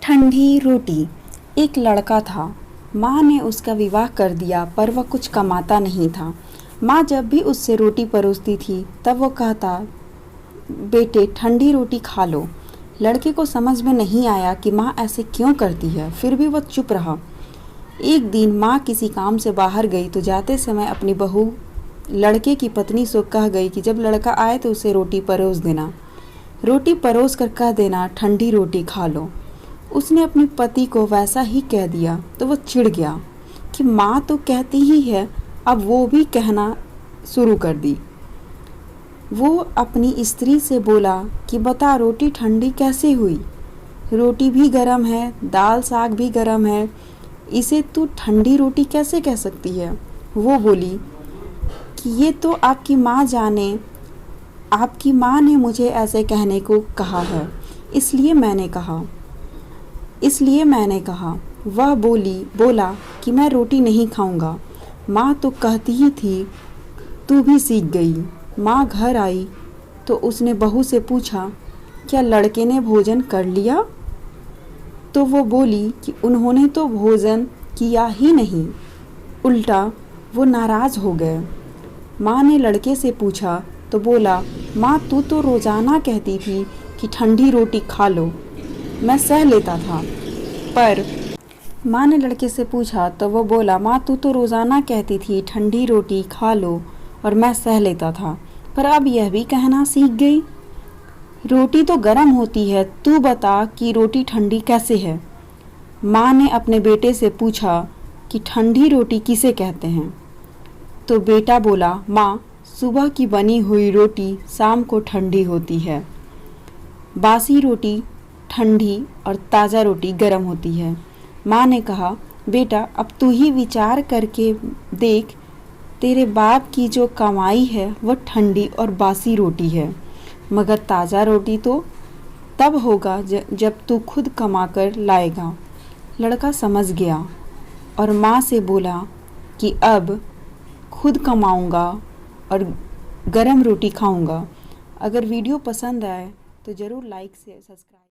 ठंडी रोटी। एक लड़का था। माँ ने उसका विवाह कर दिया पर वह कुछ कमाता नहीं था। माँ जब भी उससे रोटी परोसती थी तब वो कहता, बेटे ठंडी रोटी खा लो। लड़के को समझ में नहीं आया कि माँ ऐसे क्यों करती है, फिर भी वह चुप रहा। एक दिन माँ किसी काम से बाहर गई तो जाते समय अपनी बहू लड़के की पत्नी से कह गई कि जब लड़का आए तो उसे रोटी परोस देना। रोटी परोस कर कह देना, ठंडी रोटी खा लो। उसने अपने पति को वैसा ही कह दिया तो वो चिढ़ गया कि माँ तो कहती ही है, अब वो भी कहना शुरू कर दी। वो अपनी स्त्री से बोला कि बता रोटी ठंडी कैसे हुई? रोटी भी गर्म है, दाल साग भी गर्म है, इसे तू ठंडी रोटी कैसे कह सकती है? वो बोली कि ये तो आपकी माँ जाने, आपकी माँ ने मुझे ऐसे कहने को कहा है, इसलिए मैंने कहा। वह बोला कि मैं रोटी नहीं खाऊंगा। माँ तो कहती ही थी, तू भी सीख गई। माँ घर आई तो उसने बहू से पूछा, क्या लड़के ने भोजन कर लिया? तो वो बोली कि उन्होंने तो भोजन किया ही नहीं, उल्टा वो नाराज़ हो गए। माँ ने लड़के से पूछा तो बोला, माँ तू तो रोज़ाना कहती थी कि ठंडी रोटी खा लो, मैं सह लेता था। पर माँ ने लड़के से पूछा तो वो बोला, माँ तू तो रोज़ाना कहती थी ठंडी रोटी खा लो और मैं सह लेता था, पर अब यह भी कहना सीख गई। रोटी तो गर्म होती है, तू बता कि रोटी ठंडी कैसे है? माँ ने अपने बेटे से पूछा कि ठंडी रोटी किसे कहते हैं? तो बेटा बोला, माँ सुबह की बनी हुई रोटी शाम को ठंडी होती है, बासी रोटी ठंडी और ताज़ा रोटी गर्म होती है। माँ ने कहा, बेटा अब तू ही विचार करके देख, तेरे बाप की जो कमाई है वह ठंडी और बासी रोटी है, मगर ताज़ा रोटी तो तब होगा जब तू खुद कमा कर लाएगा। लड़का समझ गया और माँ से बोला कि अब खुद कमाऊँगा और गरम रोटी खाऊँगा। अगर वीडियो पसंद आए तो ज़रूर लाइक से सब्सक्राइब।